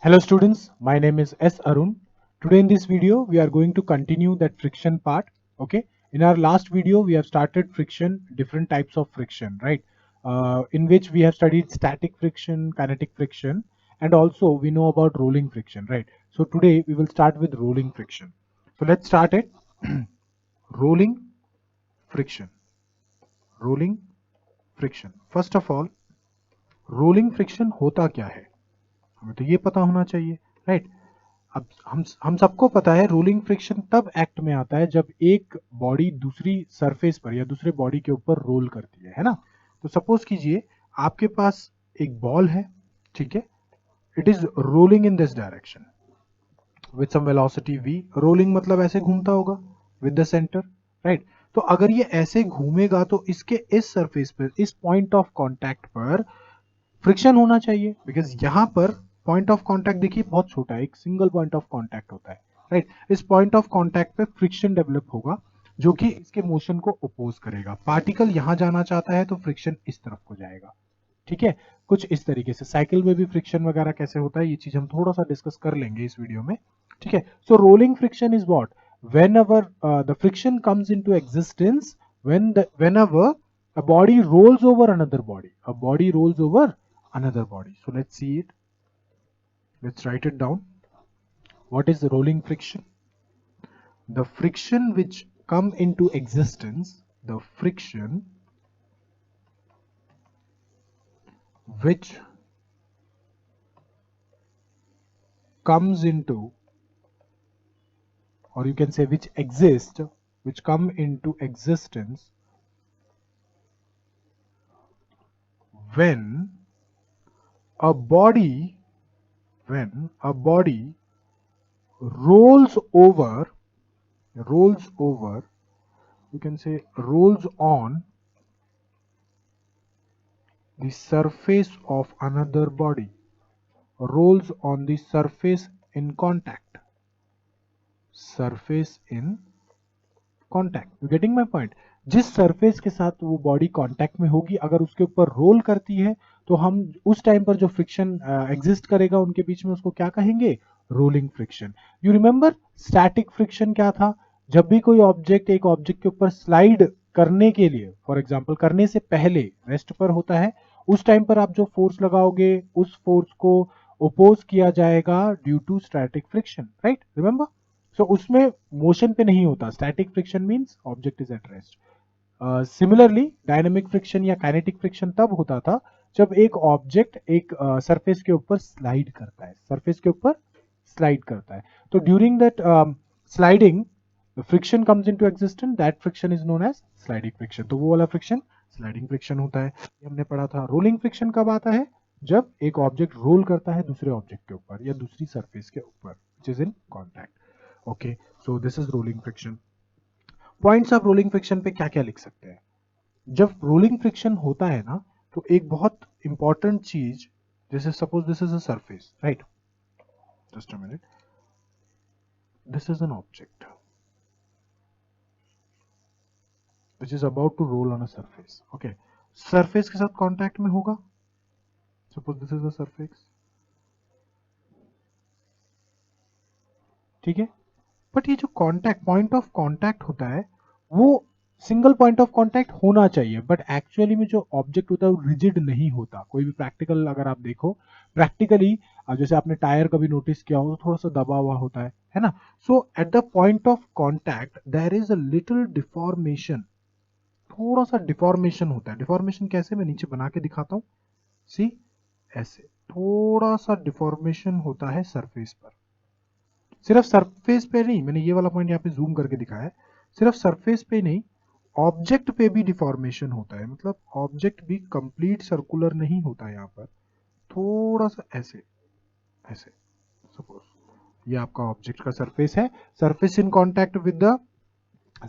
Hello students, my name is S. Arun. Today in this video, we are going to continue that friction part. Okay. In our last video, we have started friction, different types of friction, right? In which we have studied static friction, kinetic friction, and also we know about rolling friction, right? So today we will start with rolling friction. So let's start it. Rolling friction. Rolling friction. First of all, rolling friction होता क्या है हमें तो ये पता होना चाहिए, right? अब हम सबको पता है रोलिंग फ्रिक्शन तब एक्ट में आता है जब एक बॉडी दूसरी सरफेस पर या दूसरे बॉडी के ऊपर रोल करती है ना? तो सपोज कीजिए आपके पास एक बॉल है, ठीक है? It is rolling in this direction with some velocity v। Rolling मतलब ऐसे घूमता होगा विद द सेंटर, राइट? तो अगर ये ऐसे घूमेगा तो इसके इस सरफेस पर, इस पॉइंट ऑफ कांटेक्ट पर फ्रिक्शन होना चाहिए, बिकॉज यहां पर पॉइंट ऑफ कांटेक्ट देखिए बहुत छोटा है, एक सिंगल पॉइंट ऑफ कांटेक्ट होता है, राइट? इस पॉइंट ऑफ कांटेक्ट पे फ्रिक्शन डेवलप होगा जो कि इसके मोशन को अपोज करेगा। पार्टिकल यहां जाना चाहता है तो फ्रिक्शन इस तरफ को जाएगा, ठीक है? कुछ इस तरीके से साइकिल में भी फ्रिक्शन वगैरह कैसे होता है ये चीज हम थोड़ा सा डिस्कस कर लेंगे इस वीडियो में, ठीक है? So rolling friction is what? whenever the friction comes into existence whenever a body rolls over another body, a body rolls over another body. So let's see it, let's write it down. What is the rolling friction? The friction which come into existence, the friction which comes into, or you can say which exist, which come into existence when a body, when a body rolls over, you can say rolls on the surface of another body, rolls on the surface in contact, surface in contact, you getting my point? जिस surface के साथ वो body contact में होगी अगर उसके ऊपर role करती है तो हम उस टाइम पर जो फ्रिक्शन एग्जिस्ट करेगा उनके बीच में उसको क्या कहेंगे? Rolling friction. You remember static friction क्या था? जब भी कोई ऑब्जेक्ट एक ऑब्जेक्ट के ऊपर स्लाइड करने के लिए, फॉर एग्जांपल करने से पहले रेस्ट पर होता है, उस टाइम पर आप जो फोर्स लगाओगे उस फोर्स को ओपोज किया जाएगा due to static friction, right? Remember? So उसमें मोशन पे नहीं होता, static friction means object is at rest. Similarly dynamic friction या काइनेटिक फ्रिक्शन तब होता था जब एक ऑब्जेक्ट एक सरफेस के ऊपर स्लाइड करता है, सरफेस के ऊपर स्लाइड करता है, तो during that sliding friction comes into existence, that friction is known as sliding friction. तो वो वाला फ्रिक्शन स्लाइडिंग फ्रिक्शन होता है, ये हमने पढ़ा था। रोलिंग फ्रिक्शन कब आता है? जब एक ऑब्जेक्ट रोल करता है दूसरे ऑब्जेक्ट के ऊपर या दूसरी सरफेस के ऊपर which is in contact. Okay, so this is rolling friction. Points of rolling friction पे क्या क्या लिख सकते हैं? जब रोलिंग फ्रिक्शन होता है ना तो एक बहुत इंपॉर्टेंट चीज, जैसे suppose this is a surface, right? Just a minute, this is an object which is about to roll on a surface. Okay, surface के साथ कांटेक्ट में होगा, suppose this is a surface, ठीक है? बट ये जो कांटेक्ट, पॉइंट ऑफ कांटेक्ट होता है वो सिंगल पॉइंट ऑफ कांटेक्ट होना चाहिए, बट एक्चुअली में जो ऑब्जेक्ट होता है वो रिजिड नहीं होता। कोई भी प्रैक्टिकल अगर आप देखो, प्रैक्टिकली जैसे आपने टायर कभी नोटिस किया हो तो थोड़ा सा दबा हुआ होता है ना? So at the point of contact there is a little deformation, थोड़ा सा डिफॉर्मेशन होता है। डिफॉर्मेशन कैसे? मैं नीचे बना के दिखाता हूँ, सी, ऐसे थोड़ा सा डिफॉर्मेशन होता है सरफेस पर। सिर्फ सरफेस पे नहीं, मैंने ये वाला पॉइंट यहाँ पे जूम करके दिखाया है, सिर्फ सरफेस पे नहीं ऑब्जेक्ट पे भी डिफॉर्मेशन होता है, मतलब ऑब्जेक्ट भी कंप्लीट सर्कुलर नहीं होता है। यहाँ पर थोड़ा सा ऐसे, ऐसे सपोज ये आपका ऑब्जेक्ट का सरफेस है, surface in contact with the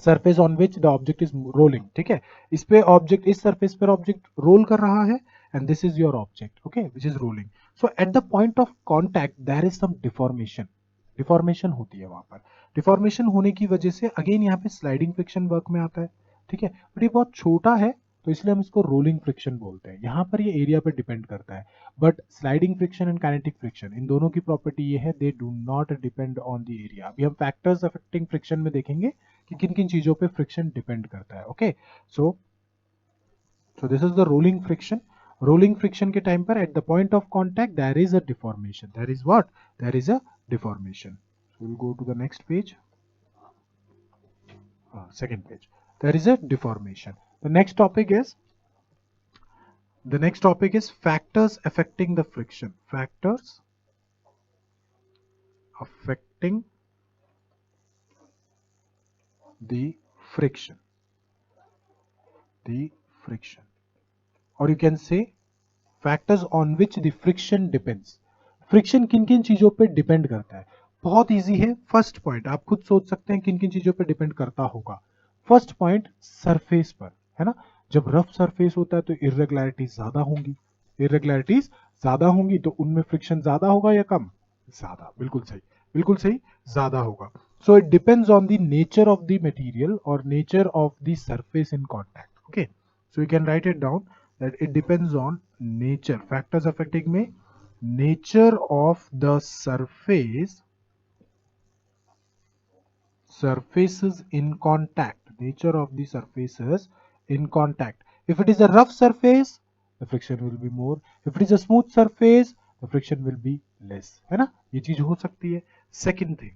surface on which the object is rolling, ठीक है? इस पे ऑब्जेक्ट, इस सरफेस पर ऑब्जेक्ट रोल कर रहा है and this is your object, okay, which is rolling. So at the point of contact there is some deformation, deformation होती है वहां पर। डिफॉर्मेशन होने की वजह से अगेन यहाँ पे स्लाइडिंग फ्रिक्शन वर्क में आता है, ठीक है? बट ये बहुत छोटा है तो इसलिए हम इसको रोलिंग फ्रिक्शन बोलते हैं। यहाँ पर ये एरिया पे डिपेंड करता है, but sliding friction and kinetic friction इन दोनों की प्रॉपर्टी ये है, they do not depend on the area. अभी हम फैक्टर्स अफेक्टिंग फ्रिक्शन में देखेंगे कि किन किन चीजों पे फ्रिक्शन डिपेंड करता है। Okay, so this is the rolling friction. Rolling friction के टाइम पर at the point of contact there is a deformation, there is what, there is a deformation. So will go to the next page, second page. There is a deformation. The next topic is factors affecting the friction. Factors affecting the friction. The friction. Or you can say factors on which the friction depends. Friction किन किन चीजों पे depend करता है? बहुत easy है। First point आप खुद सोच सकते हैं किन किन चीजों पे डिपेंड करता होगा। फर्स्ट पॉइंट, सरफेस पर, है ना। जब रफ सरफेस होता है तो इरेगुलरिटीज ज्यादा होंगी, इरेगुलरिटीज ज्यादा होंगी तो उनमें फ्रिक्शन ज्यादा होगा या कम? ज्यादा। बिल्कुल सही, बिल्कुल सही, ज्यादा होगा। So it depends on the nature of the material और nature of the surface in contact. Okay, so you can write it down that it depends on nature. Factors affecting में nature of the surfaces in contact, nature of the surfaces in contact. If it is a rough surface, the friction will be more. If it is a smooth surface, the friction will be less, है ना। ये चीज हो सकती है। Second thing,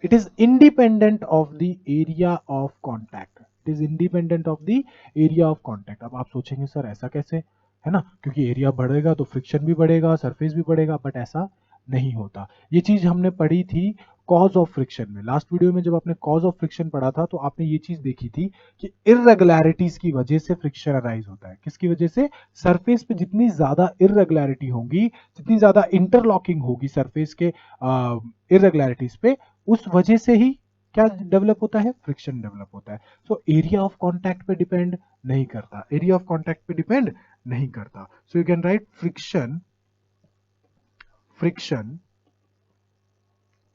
it is independent of the area of contact. It is independent of the area of contact. अब आप सोचेंगे सर ऐसा कैसे, है ना, क्योंकि एरिया बढ़ेगा तो फ्रिक्शन भी बढ़ेगा, सरफेस भी बढ़ेगा, बट ऐसा नहीं होता। ये चीज हमने पढ़ी थी कॉज ऑफ फ्रिक्शन में। लास्ट वीडियो में जब आपने कॉज ऑफ फ्रिक्शन पढ़ा था तो आपने ये चीज देखी थी कि इररेगुलरिटीज की वजह से फ्रिक्शन अराइज होता है। किसकी वजह से? सरफेस पे जितनी ज्यादा इररेगुलरिटी होगी, जितनी ज्यादा इंटरलॉकिंग होगी सरफेस के इररेगुलरिटीज पे, उस वजह से ही क्या डेवलप होता है? फ्रिक्शन डेवलप होता है। सो एरिया ऑफ कॉन्टैक्ट पे डिपेंड नहीं करता, एरिया ऑफ कॉन्टैक्ट पे डिपेंड नहीं करता। सो you can right friction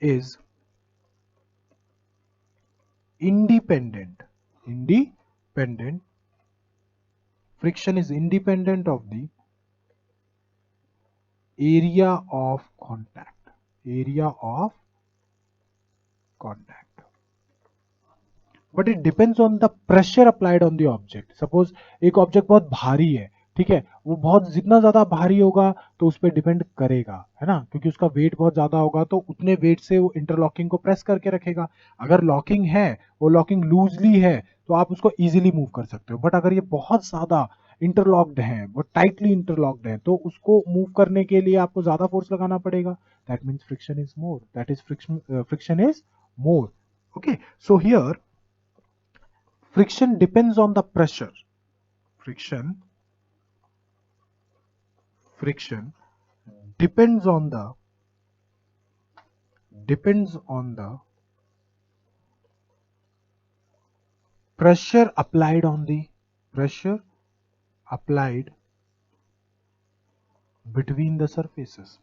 is independent. Friction is independent of the area of contact. But it depends on the pressure applied on the object. Suppose एक object बहुत भारी है, ठीक है, वो बहुत जितना ज्यादा भारी होगा तो उस पर डिपेंड करेगा, है ना, क्योंकि उसका वेट बहुत ज्यादा होगा तो उतने वेट से वो इंटरलॉकिंग को प्रेस करके रखेगा। अगर लॉकिंग है, वो लॉकिंग लूजली है तो आप उसको इजीली मूव कर सकते हो, बट अगर ये बहुत ज्यादा इंटरलॉक्ड है, वो टाइटली इंटरलॉक्ड है, तो उसको मूव करने के लिए आपको ज्यादा फोर्स लगाना पड़ेगा। That means friction is more, that is friction is more. Okay, so here friction depends on the pressure. Friction depends on the pressure applied on the between the surfaces.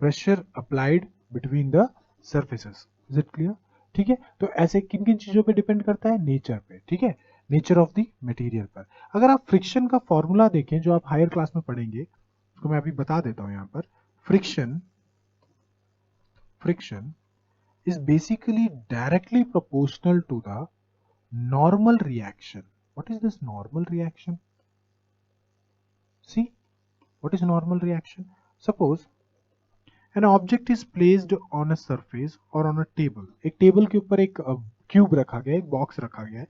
Pressure applied between the surfaces. Is it clear? ठीक है, तो ऐसे किन किन चीजों पे depend करता है? नेचर पे, ठीक है, नेचर ऑफ द मटेरियल पर। अगर आप फ्रिक्शन का फॉर्मूला देखें जो आप हायर क्लास में पढ़ेंगे, उसको मैं अभी बता देता हूं यहाँ पर। Friction is basically directly proportional to the normal reaction. What is this normal reaction? See, what is normal reaction? Suppose an object is placed on a surface or on a table. एक table के ऊपर एक cube रखा गया है, एक box रखा गया है.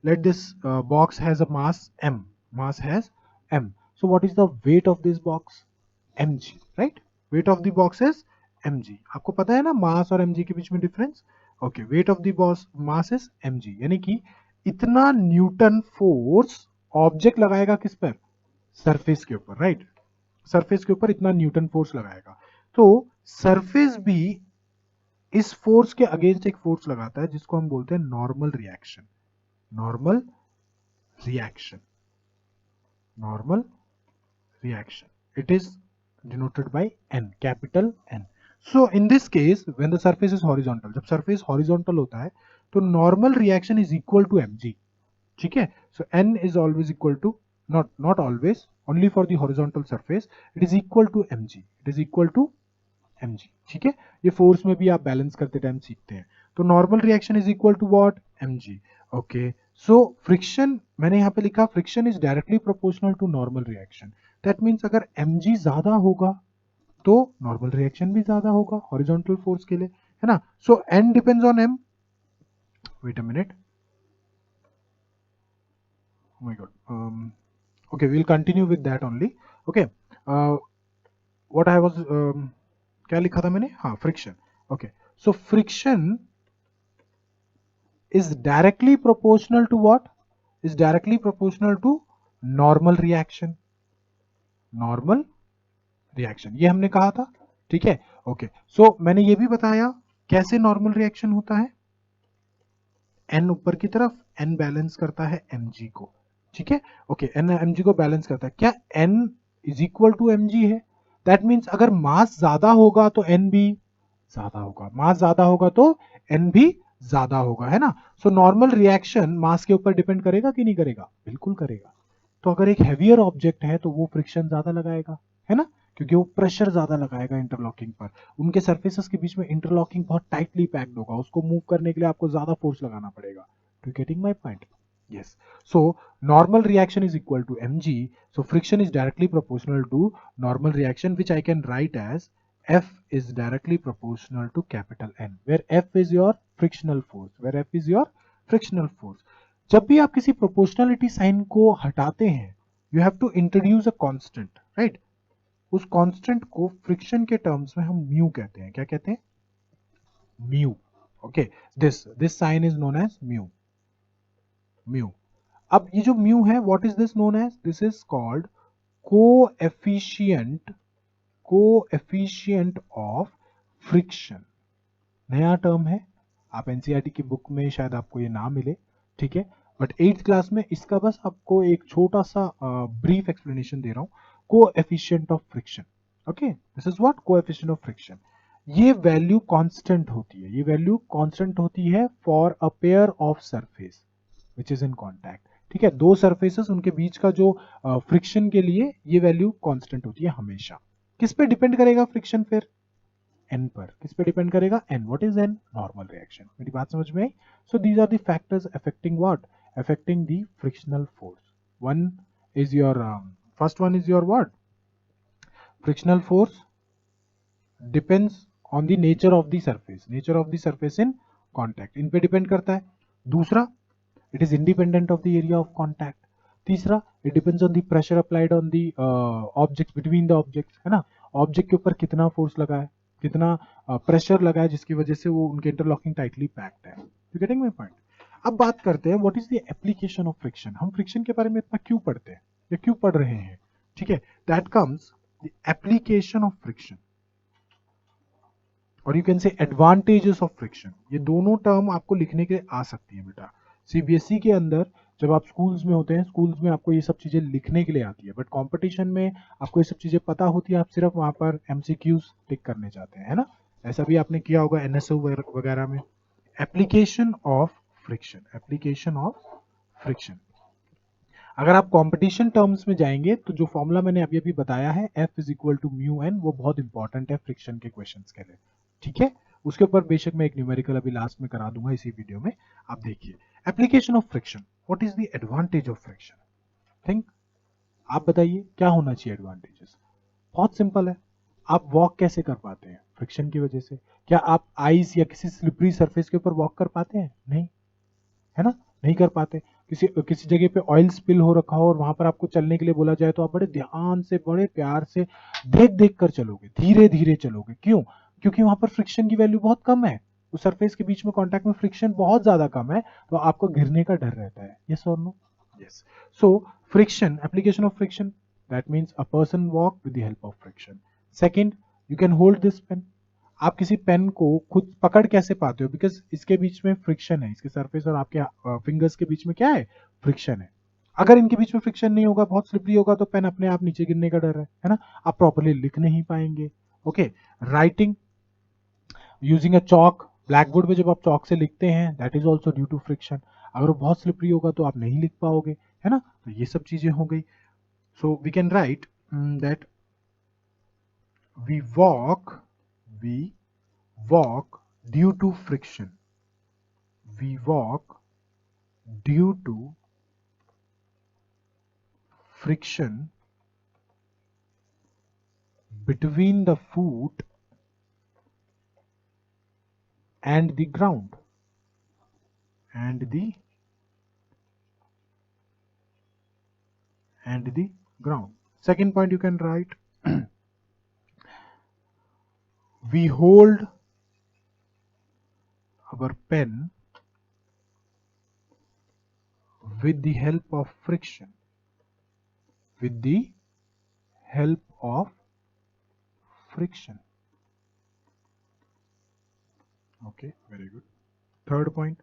Let this box has a mass m. Mass has m. So what is the weight of this box? mg, right? Weight of the box is mg. आपको पता है ना मास और mg के बीच में difference? Okay, weight of the mass is mg, यानी कि इतना न्यूटन फोर्स ऑब्जेक्ट लगाएगा किस पर? सरफेस के ऊपर, राइट? सरफेस के ऊपर इतना न्यूटन फोर्स लगाएगा। तो सरफेस भी इस फोर्स के अगेंस्ट एक फोर्स लगाता है जिसको हम बोलते हैं normal reaction. Normal reaction, it is denoted by n, capital N। So in this case when the surface is horizontal, जब सरफेस हॉरिजॉन्टल होता है तो normal reaction is equal to mg, ठीक है। So n is always equal to, not always, only for the horizontal surface it is equal to mg, it is equal to mg, ठीक है। ये force में भी आप बैलेंस करते time सीखते हैं। तो normal reaction is equal to what, mg। Okay, so friction मैंने यहाँ पे लिखा, friction is directly proportional to normal reaction. That means अगर mg ज्यादा होगा तो नॉर्मल रिएक्शन भी ज्यादा होगा हॉरिजॉन्टल फोर्स के लिए, है ना। So n depends on m, wait a minute, oh my god, okay, we'll continue with that only, okay। what I was क्या लिखा था मैंने, हाँ friction, okay. So friction is directly proportional to what, is directly proportional to normal reaction, normal reaction ये हमने कहा था, ठीक है। ओके, सो मैंने ये भी बताया कैसे नॉर्मल रिएक्शन होता है, n ऊपर की तरफ, n बैलेंस करता है mg को, ठीक है। ओके, n mg को बैलेंस करता है, क्या n is equal to mg है, दैट मीन्स अगर मास ज्यादा होगा तो n भी ज्यादा होगा, मास ज्यादा होगा तो n भी ज्यादा होगा, है ना। सो नॉर्मल रिएक्शन मास के ऊपर डिपेंड करेगा कि नहीं करेगा, बिल्कुल करेगा। तो अगर एक हैवियर ऑब्जेक्ट है तो वो फ्रिक्शन ज्यादा लगाएगा, है ना, क्योंकि वो प्रेशर ज्यादा लगाएगा इंटरलॉकिंग पर, उनके सर्फेसेस के बीच में इंटरलॉकिंग बहुत टाइटली पैक्ड होगा, उसको मूव करने के लिए आपको ज्यादा फोर्स लगाना पड़ेगा। To getting my point, yes। So normal reaction is equal to mg, so friction is directly proportional to normal reaction, which I can write as F is directly proportional to capital N, where F is your frictional force, where F is your frictional force। जब भी आप किसी proportionality sign को हटाते हैं, you have to introduce a constant, right. उस constant को friction के टर्म्स में हम म्यू कहते हैं, क्या कहते हैं, mu, okay. This sign is known as mu, mu. अब ये जो म्यू है, what is this known as, this is called coefficient, coefficient of friction, नया टर्म है, आप एनसीईआरटी की बुक में शायद आपको ये ना मिले, ठीक है। बट 8th क्लास में इसका बस आपको एक छोटा सा ब्रीफ एक्सप्लेनेशन दे रहा हूं, coefficient of friction, okay. This is what, coefficient of friction. ये वैल्यू कांस्टेंट होती है, ये वैल्यू कांस्टेंट होती है for a pair of surface which is in contact, ठीक है। दो सरफेसेस, उनके बीच का जो फ्रिक्शन के लिए ये वैल्यू कांस्टेंट होती है हमेशा। किस पे डिपेंड करेगा फ्रिक्शन फिर, एन पर, किस पे डिपेंड करेगा, N. What is N, normal reaction. मेरी बात समझ में आई। So these are the factors affecting what, affecting the frictional force. One is your first one is your what, frictional force depends on the nature of the surface, nature of the surface in contact, इन पे depend करता है। दूसरा, it is independent of the area of contact। तीसरा, it depends on the pressure applied on the objects, between the objects, है ना, object के ऊपर कितना फोर्स लगा है, कितना प्रेशर लगा है, जिसकी वजह से वो उनके इंटरलॉकिंग टाइटली पैक्ड है। You getting my point. अब बात करते हैं what is the application of friction, हम फ्रिक्शन के बारे में इतना क्यों पढ़ते हैं या क्यों पढ़ रहे हैं, ठीक है। That comes the application of friction, और you can say advantages of friction. ये दोनों टर्म आपको लिखने के लिए आ सकती है बेटा, सीबीएसई के अंदर जब आप स्कूल्स में होते हैं, स्कूल्स में आपको ये सब चीजें लिखने के लिए आती है, बट कंपटीशन में आपको ये सब चीजें पता होती है, आप सिर्फ वहां पर एमसीक्यूज टिक करने जाते हैं, है ना। ऐसा भी आपने किया होगा एनएसओ वगैरह में। Application of friction, application of friction, अगर आप कंपटीशन टर्म्स में जाएंगे तो जो फॉर्मूला मैंने अभी अभी बताया है, F is equal to mu N, वो बहुत इंपॉर्टेंट है फ्रिक्शन के क्वेश्चंस के लिए, ठीक है। उसके ऊपर बेशक मैं एक न्यूमेरिकल अभी लास्ट में करा दूंगा इसी वीडियो में, आप देखिए। Application of friction, what is the advantage of friction, think, आप बताइए क्या होना चाहिए एडवांटेजेस। बहुत सिंपल है, आप वॉक कैसे कर पाते हैं, फ्रिक्शन की वजह से। क्या आप आइस या किसी स्लिपरी सरफेस के ऊपर वॉक कर पाते हैं, नहीं, है ना, नहीं कर पाते। किसी जगह पे ऑयल स्पिल हो रखा हो और वहां पर आपको चलने के लिए बोला जाए तो आप बड़े ध्यान से, बड़े प्यार से देख देख कर चलोगे, धीरे धीरे चलोगे, क्यों, क्योंकि वहां पर फ्रिक्शन की वैल्यू बहुत कम है, उस सरफेस के बीच में कांटेक्ट में फ्रिक्शन बहुत ज्यादा कम है, तो आपको गिरने का डर रहता है, यस और no, yes. So friction, application of friction, that means a person walk with the help of friction. Second, you can hold this pen, आप किसी पेन को खुद पकड़ कैसे पाते हो, बिकॉज इसके बीच में फ्रिक्शन है, इसके सरफेस और आपके फिंगर्स के बीच में क्या है, फ्रिक्शन है। अगर इनके बीच में फ्रिक्शन नहीं होगा, बहुत स्लिपरी होगा, तो पेन अपने आप नीचे गिरने का डर है ना, आप प्रॉपरली लिख नहीं पाएंगे, okay. Writing, using a chalk, black board पे जब आप चॉक से लिखते हैं that is also due to friction. अगर वो बहुत स्लिपरी होगा तो आप नहीं लिख पाओगे, है ना। तो ये सब चीजें हो गई। So we can write that we walk we walk due to friction. We walk due to friction between the foot and the ground. And the ground. Second point you can write we hold our pen with the help of friction. With the help of friction. Okay, very good. Third point.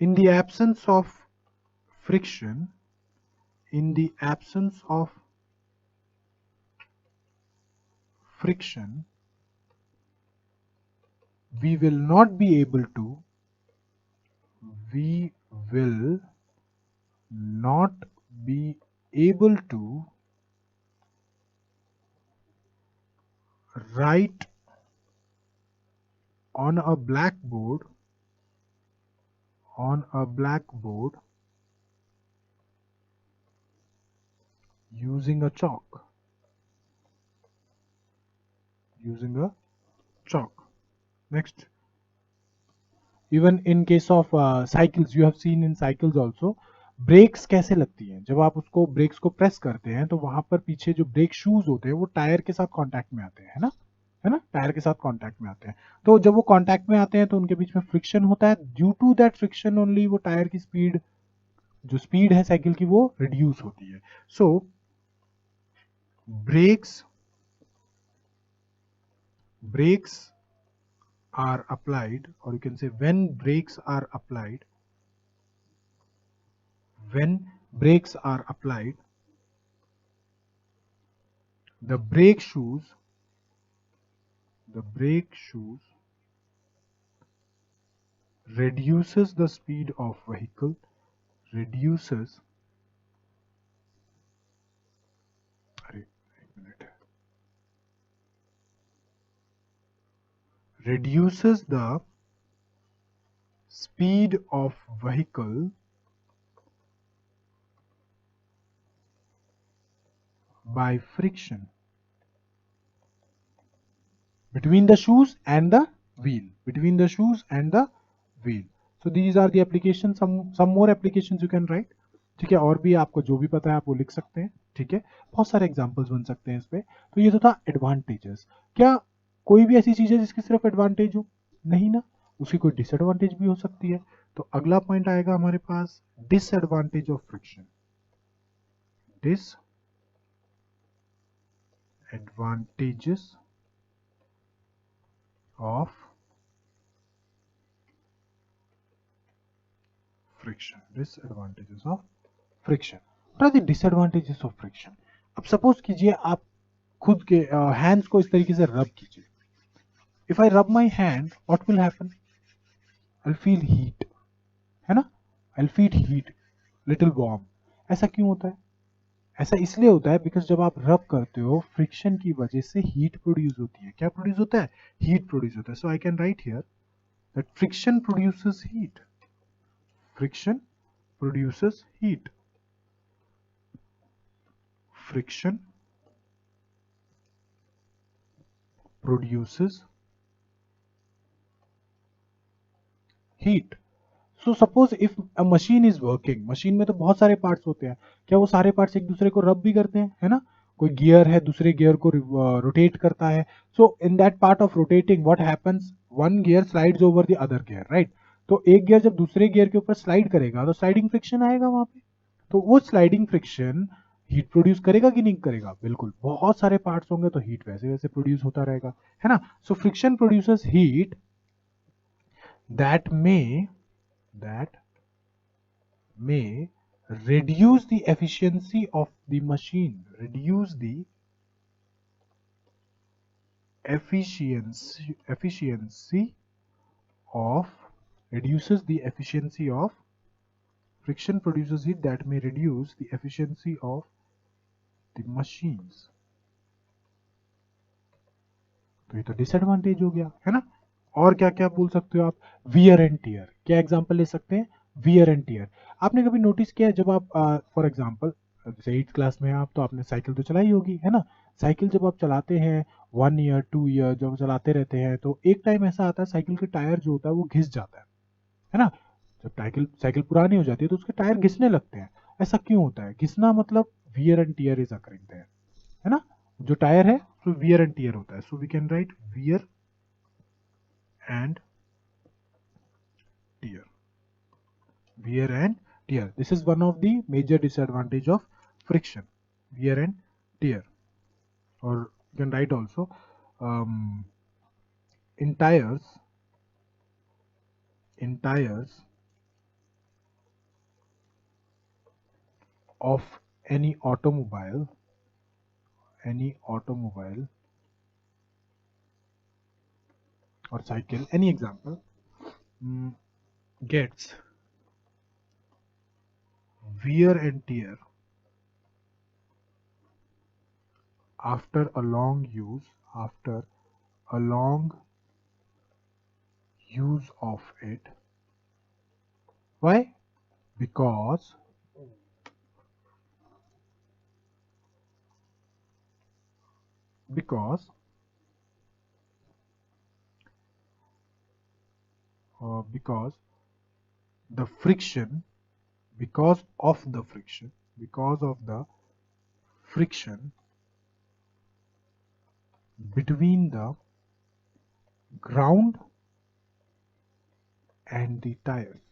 In the absence of friction, in the absence of friction, we will not be able to we will not be able to write on a blackboard using a chalk. Next, even in case of cycles, you have seen in cycles also, brakes कैसे लगती हैं। जब आप उसको breaks को press करते हैं तो वहां पर पीछे जो ब्रेक शूज होते हैं वो टायर के साथ कांटेक्ट में आते हैं, है ना, टायर के साथ कांटेक्ट में आते हैं। तो जब वो कांटेक्ट में आते हैं तो उनके बीच में फ्रिक्शन होता है। Due to that friction only वो टायर की स्पीड, जो स्पीड है साइकिल की, वो रिड्यूस होती है। So brakes are applied, or you can say when brakes are applied, the brake shoes reduces the speed of vehicle, reduces the speed of vehicle by friction between the shoes and the wheel. So these are the applications. Some more applications you can write. ठीक है, और भी आपको जो भी पता है आप वो लिख सकते हैं। ठीक है, बहुत सारे एग्जांपल्स बन सकते हैं इस पे। तो ये तो था एडवांटेजेस। क्या कोई भी ऐसी चीज है जिसकी सिर्फ एडवांटेज हो? नहीं ना, उसकी कोई डिसएडवांटेज भी हो सकती है। तो अगला पॉइंट आएगा हमारे पास disadvantage of friction. Disadvantages of friction. Disadvantages of friction. What are the disadvantages of friction? अब सपोज कीजिए आप खुद के हैंड्स को इस तरीके से रब कीजिए। इफ आई रब my hand what will happen? I feel heat, है ना, I feel heat, little warm. ऐसा क्यों होता है? ऐसा इसलिए होता है बिकॉज जब आप रब करते हो फ्रिक्शन की वजह से हीट प्रोड्यूस होती है। क्या प्रोड्यूस होता है? हीट प्रोड्यूस होता है। So I can write here that friction produces heat. Friction produces heat. Friction produces heat. So suppose if a machine is working, machine में तो बहुत सारे पार्ट्स होते हैं, क्या वो सारे पार्ट्स एक दूसरे को रब भी करते हैं? है ना, कोई गियर है दूसरे गियर को रोटेट करता है। So in that part of rotating what happens, one gear slides over the other gear, right. तो एक गियर जब दूसरे गियर के ऊपर स्लाइड करेगा तो स्लाइडिंग फ्रिक्शन आएगा वहां पे। तो वो स्लाइडिंग फ्रिक्शन हीट प्रोड्यूस करेगा कि नहीं करेगा? बिल्कुल, बहुत सारे पार्ट्स होंगे तो हीट वैसे वैसे प्रोड्यूस होता रहेगा, है ना। So friction produces heat that may reduce the efficiency of the machine, reduce the efficiency of reduces the efficiency of friction produces heat that may reduce the efficiency of the machines. तो ये तो disadvantage हो गया है ना। और क्या क्या बोल सकते हो आप, वियर एंड टीयर, क्या एग्जांपल ले सकते हैं, वियर एंड टीयर। आपने कभी नोटिस किया है जब आप फॉर एग्जांपल जैसे 8th क्लास में हैं आप, तो आपने साइकिल तो चलाई होगी है ना। साइकिल जब आप चलाते हैं 1 ईयर 2 ईयर जब चलाते रहते हैं, तो एक टाइम ऐसा आता है साइकिल के टायर जो होता है वो घिस जाता है ना। जब साइकिल साइकिल पुरानी हो जाती है तो उसके टायर घिसने लगते हैं। ऐसा क्यों होता है, घिसना मतलब wear and tear is occurring there, है ना। जो टायर है तो वियर एंड टीयर होता है, so we can write wear and tear. Wear and tear, this is one of the major disadvantage of friction, wear and tear. Or you can write also in tires of any automobile or cycle, any example, gets wear and tear after a long use of it. Why? Because the friction because of the friction between the ground and the tires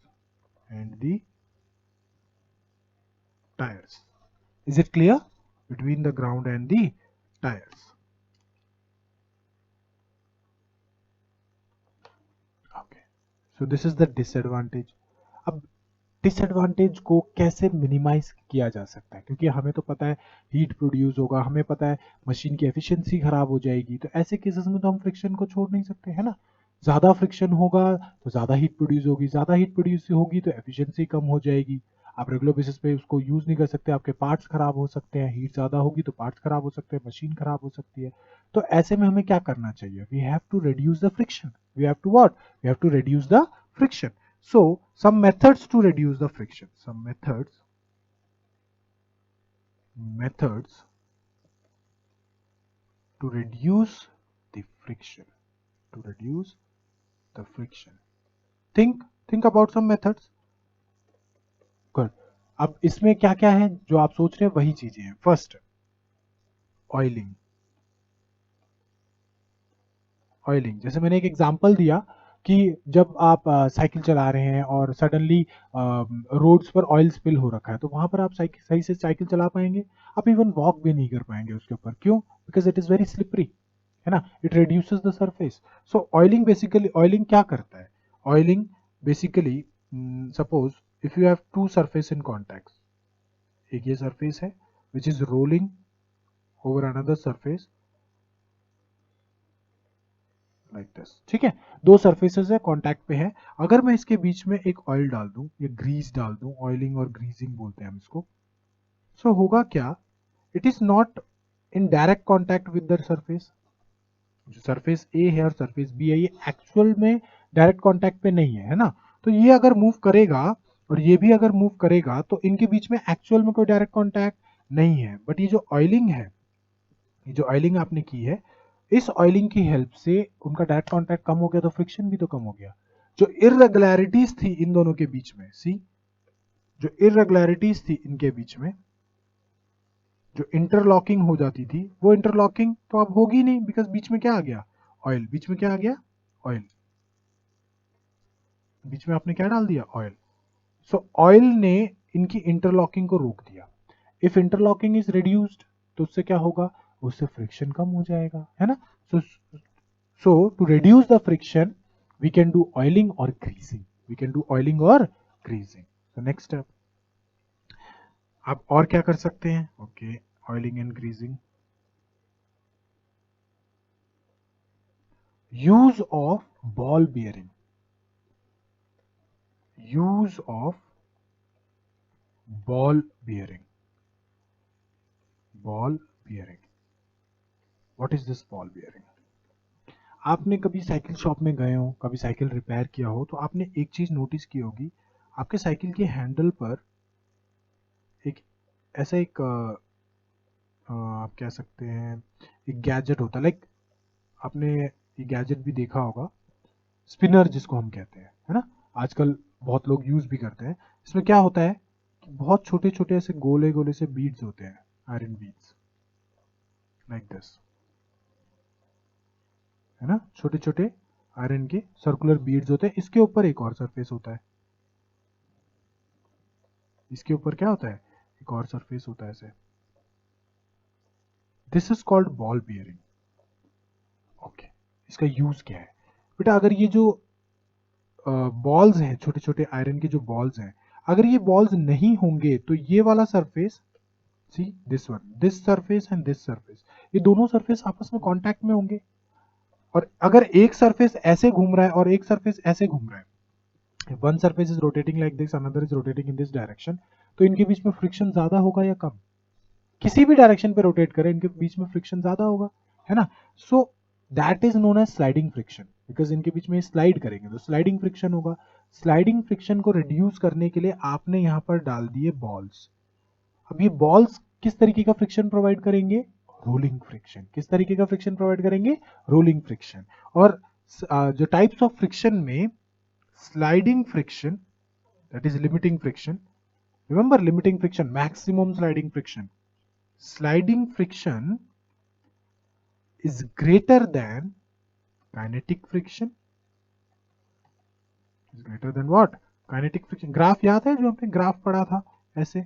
is it clear, between the ground and the tires. Okay, so this is the disadvantage. अब disadvantage को कैसे minimise किया जा सकता है, क्योंकि हमें तो पता है हीट प्रोड्यूस होगा, हमें पता है मशीन की एफिशिएंसी खराब हो जाएगी, तो ऐसे केसेस में तो हम फ्रिक्शन को छोड़ नहीं सकते है ना। ज़्यादा फ्रिक्शन होगा तो ज़्यादा हीट प्रोड्यूस होगी, ज़्यादा हीट प्रोड्यूस होगी तो एफिशिएंसी कम हो जाएगी। आप रेगुलर बेसिस पे उसको यूज़ नहीं कर सकते, आपके पार्ट्स खराब हो सकते हैं, हीट ज़्यादा होगी तो पार्ट्स खराब हो सकते हैं, मशीन खराब हो सकती है। तो ऐसे में हमें क्या करना चाहिए, we have to reduce the friction, we have to what, we have to reduce the friction. So some methods to reduce the friction, some methods to reduce the friction, think about some methods. Good. अब इसमें क्या क्या है जो आप सोच रहे हैं वही चीजें हैं। First, oiling. जैसे मैंने एक एग्जांपल दिया कि जब आप साइकिल चला रहे हैं और सडनली रोड्स पर ऑयल स्पिल हो रखा है, तो वहां पर आप सही से साइकिल चला पाएंगे, आप इवन वॉक भी नहीं कर पाएंगे उसके ऊपर। क्यों? Because it is very slippery, है ना, it reduces the surface. So oiling basically, oiling क्या करता है, oiling basically suppose if you have two surface in contact, एक ये सरफेस है which is rolling over another surface like this, ठीक है, दो सरफेसेस है कांटेक्ट पे है। अगर मैं इसके बीच में एक ऑयल डाल दूं या ग्रीस डाल दूं, ऑयलिंग और ग्रीसिंग बोलते हैं हम इसको, सो होगा क्या, it is not in direct contact with the surface. जो सरफेस ए है और सरफेस बी है ये एक्चुअल में डायरेक्ट कांटेक्ट पे नहीं है ना। तो ये अगर मूव करेगा और ये भी अगर मूव करेगा तो इनके बीच में एक्चुअल में कोई डायरेक्ट कांटेक्ट नहीं है। बट ये जो ऑयलिंग है, ये जो ऑयलिंग आपने की है, इस ऑयलिंग की हेल्प से उनका डायरेक्ट कांटेक्ट कम हो गया तो फ्रिक्शन भी तो कम हो गया। जो इरेगुलरिटीज थी इन दोनों के बीच में, सी, जो इरेगुलरिटीज थी इनके बीच में, जो इंटरलॉकिंग हो जाती थी, वो इंटरलॉकिंग तो अब होगी नहीं, बिकॉज बीच में क्या आ गया, ऑयल। बीच में क्या आ गया, ऑयल। बीच में आपने क्या डाल दिया, ऑयल। सो ऑयल ने इनकी इंटरलॉकिंग को रोक दिया। इफ इंटरलॉकिंग इज रिड्यूस्ड तो उससे क्या होगा, उससे फ्रिक्शन कम हो जाएगा, है ना। So to reduce the friction, we can do oiling or greasing. So next step, आप और क्या कर सकते हैं, okay, oiling and greasing. Use of ball bearing, use of ball bearing, ball bearing, what is this ball bearing? आपने कभी cycle shop में गए हो, कभी साइकिल रिपेयर किया हो, तो आपने एक चीज नोटिस की होगी, आपके साइकिल के हैंडल पर एक ऐसा एक आप कह सकते हैं एक गैजेट होता है, लाइक आपने ये गैजेट भी देखा होगा, स्पिनर जिसको हम कहते हैं, है ना, आजकल बहुत लोग यूज भी करते हैं। इसमें क्या होता है कि बहुत छोटे छोटे ऐसे गोले गोले से बीड्स होते हैं, आयरन बीड्स, लाइक दिस, है ना, छोटे छोटे आयरन के सर्कुलर बीड्स होते हैं। इसके ऊपर एक और सरफेस होता है, इसके ऊपर क्या होता है, एक और सरफेस होता है ऐसे, this is called ball bearing. Okay, इसका यूज क्या है बेटा? अगर ये जो बॉल्स हैं, छोटे छोटे आयरन के जो बॉल्स हैं, अगर ये बॉल्स नहीं होंगे तो ये वाला surface, see this one, this surface and this surface, ये दोनों सरफेस आपस में कांटेक्ट में होंगे। और अगर एक सरफेस ऐसे घूम रहा है और एक सरफेस ऐसे घूम रहा है, one surface is rotating like this, another is rotating in this direction, तो इनके बीच में फ्रिक्शन ज्यादा होगा या कम? किसी भी डायरेक्शन पे रोटेट करें, इनके बीच में फ्रिक्शन ज्यादा होगा, है ना। So that is known as sliding friction, because इनके बीच में स्लाइड करेंगे तो स्लाइडिंग फ्रिक्शन होगा। स्लाइडिंग फ्रिक्शन को रिड्यूस करने के लिए आपने यहां पर डाल दिए बॉल्स। अब ये बॉल्स किस तरीके का फ्रिक्शन प्रोवाइड करेंगे? Rolling friction. किस तरीके का फ्रिक्शन प्रोवाइड करेंगे? Rolling friction. और जो टाइप्स ऑफ फ्रिक्शन में sliding friction, that is limiting friction, remember limiting friction, maximum sliding friction, sliding friction is greater than kinetic friction, is greater than what? Kinetic friction। Graph याद है जो हमने graph पढ़ा था, ऐसे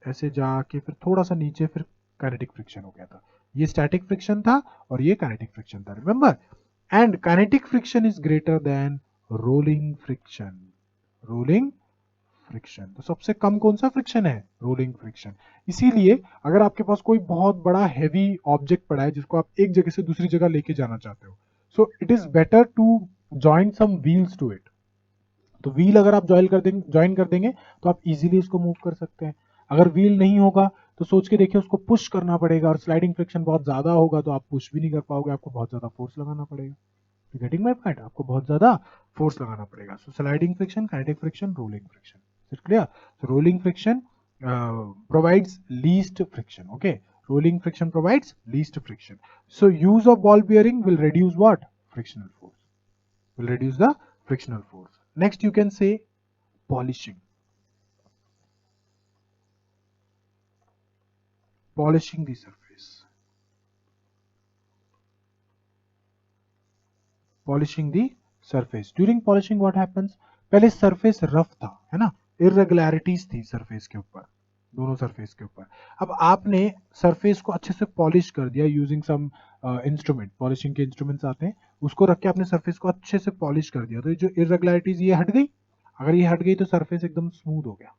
ऐसे जाके फिर थोड़ा सा नीचे फिर काइनेटिक फ्रिक्शन हो गया था। ये स्टैटिक फ्रिक्शन था और ये काइनेटिक फ्रिक्शन था, remember. And kinetic friction is greater than rolling friction, rolling friction. तो सबसे कम कौन सा फ्रिक्शन है? Rolling friction. इसीलिए अगर आपके पास कोई बहुत बड़ा हैवी ऑब्जेक्ट पड़ा है जिसको आप एक जगह से दूसरी जगह लेके जाना चाहते हो, so it is better to join some wheels to it. तो व्हील अगर आप ज्वाइन कर देंगे तो आप इजीली इसको मूव कर सकते हैं। अगर व्हील नहीं होगा तो सोच के देखिए, उसको पुश करना पड़ेगा और स्लाइडिंग फ्रिक्शन बहुत ज्यादा होगा तो आप पुश भी नहीं कर पाओगे, आपको बहुत ज्यादा फोर्स लगाना पड़ेगा। Getting my point? आपको बहुत ज्यादा फोर्स लगाना पड़ेगा। So sliding friction, kinetic friction, rolling friction, is clear? So rolling friction provides least friction, okay? Rolling friction provides least friction. So use of ball bearing will reduce what? Frictional force, will reduce the frictional force. Next you can say polishing, polishing the surface, polishing the surface। during polishing what happens, पहले surface rough था, है ना, irregularities थी surface के ऊपर, दोनों surface के ऊपर। अब आपने सरफेस को अच्छे से पॉलिश कर दिया यूजिंग सम इंस्ट्रूमेंट, पॉलिशिंग के इंस्ट्रूमेंट्स आते हैं, उसको रख के आपने सरफेस को अच्छे से पॉलिश कर दिया, तो ये जो इरेगुलरिटीज ये हट गई। अगर ये हट गई तो सरफेस एकदम स्मूथ हो गया।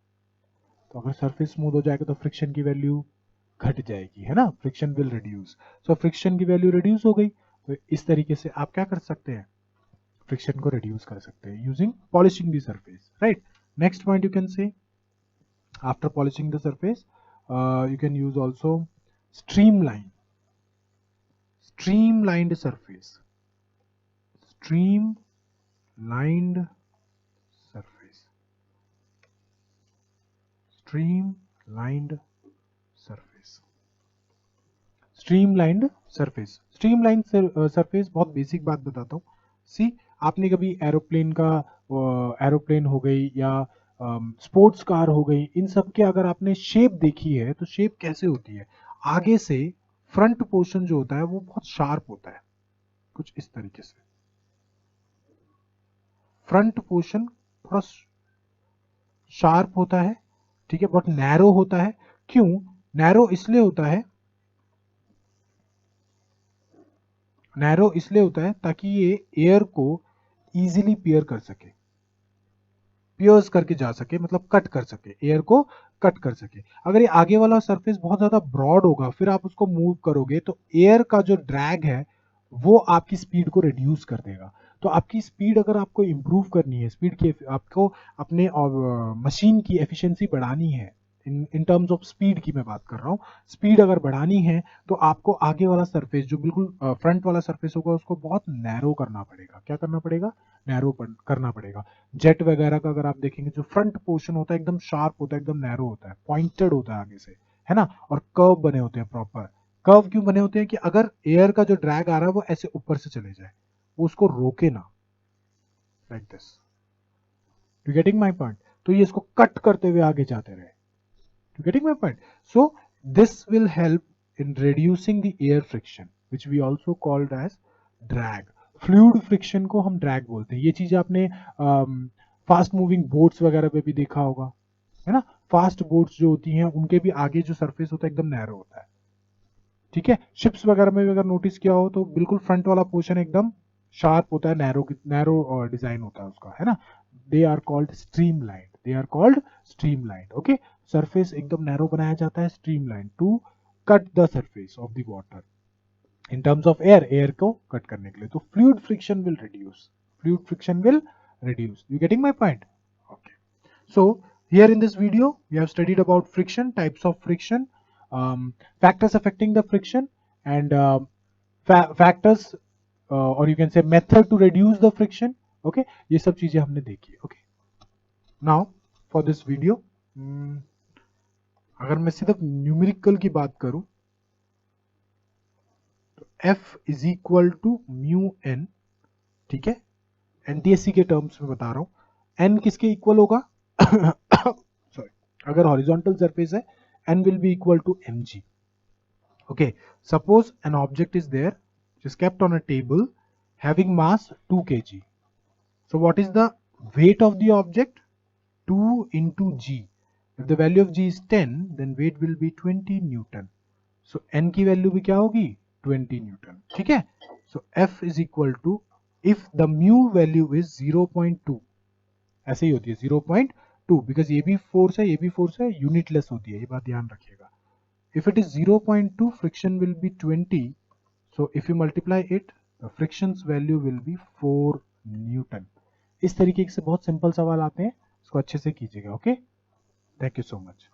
तो अगर सरफेस स्मूथ हो जाएगा तो फ्रिक्शन की वैल्यू घट जाएगी, है ना, friction will reduce. So friction की वैल्यू रिड्यूस हो गई, तो इस तरीके से आप क्या कर सकते हैं? फ्रिक्शन को रिड्यूस कर सकते हैं using polishing the surface, right. Next point you can से, after polishing the surface, you can use also streamline, streamlined surface, streamlined surface, streamlined surface, streamlined surface। streamlined surface, बहुत बेसिक बात बताता हूँ। सी, आपने कभी एरोप्लेन का, एरोप्लेन हो गई या स्पोर्ट्स कार हो गई, इन सब के अगर आपने शेप देखी है तो शेप कैसे होती है? आगे से फ्रंट पोर्शन जो होता है वो बहुत शार्प होता है, कुछ इस तरीके से। फ्रंट पोर्शन थोड़ा शार्प होता है, ठीक है, बहुत नैरो होता है। क्यों नैरो? इसलिए होता है, नैरो इसलिए होता है ताकि ये एयर को इजीली पियर कर सके, पियर्स करके जा सके, मतलब कट कर सके, एयर को कट कर सके। अगर ये आगे वाला सरफेस बहुत ज्यादा ब्रॉड होगा, फिर आप उसको मूव करोगे तो एयर का जो ड्रैग है वो आपकी स्पीड को रिड्यूस कर देगा। तो आपकी स्पीड अगर आपको इम्प्रूव करनी है, स्पीड की आपको अपने मशीन की एफिशिएंसी बढ़ानी है, इन टर्म्स ऑफ स्पीड की मैं बात कर रहा हूँ, स्पीड अगर बढ़ानी है तो आपको आगे वाला सरफेस जो बिल्कुल फ्रंट वाला सरफेस होगा उसको बहुत नैरो करना पड़ेगा। क्या करना पड़ेगा? नैरो करना पड़ेगा। जेट वगैरह का अगर आप देखेंगे जो फ्रंट पोर्शन होता है एकदम शार्प होता है, एकदम नैरो होता है, पॉइंटेड होता है आगे से, है ना, और कर्व बने होते हैं प्रॉपर। कर्व क्यों बने होते हैं? कि अगर एयर का जो ड्रैग आ रहा है वो ऐसे ऊपर से चले जाए, वो उसको रोके ना, like this. You getting my point? तो ये इसको कट करते हुए आगे जाते रहे। You getting my point? So this will help in reducing the air friction which we also called as drag. Fluid friction को हम ड्रैग बोलते हैं। ये चीज आपने फास्ट मूविंग बोट्स वगैरह पे भी देखा होगा, है ना। फास्ट बोट्स जो होती हैं उनके भी आगे जो सरफेस होता है एकदम नैरो होता है, ठीक है। शिप्स वगैरह में भी अगर नोटिस किया हो तो बिल्कुल फ्रंट वाला पोर्शन एकदम शार्प होता है, नैरो नैरो डिजाइन होता है उसका, है ना। They are called streamline, they are called streamline, okay. Surface एकदम नैरो बनाया जाता है, streamline, to cut the surface of the water in terms of air, air को कट करने के लिए। तो fluid friction will reduce, fluid friction will reduce. You getting my point? Okay. So here in this video, we have studied about friction, types of friction, factors affecting the friction, and factors, or you can say method to reduce the friction. Okay, ये सब चीजें हमने देखी. Okay. Now for this video, अगर मैं सिर्फ numerical की बात करूं तो F is equal to mu N, ठीक है। एनटीएससी के टर्म्स में बता रहा हूं। एन किसके इक्वल होगा? सॉरी, अगर हॉरिजॉन्टल सरफेस है N will be equal to M G. Okay, suppose an object is there, which is kept on a table having mass 2 kg. So what is the weight of the object? 2 into g. If the value of g is 10, then weight will be 20 Newton. So n की value भी क्या होगी? 20 Newton. ठीक है? So F is equal to, if the mu value is 0.2, ऐसे ही होती है 0.2, because ये भी फोर्स है, ये भी फोर्स है, यूनिटलेस होती है, ये बात ध्यान रखिएगा। If it is 0.2, friction will be 20. So if you multiply it, the friction's value will be 4 Newton. इस तरीके से बहुत सिंपल सवाल आते हैं, इसको अच्छे से कीजिएगा। Okay, thank you so much.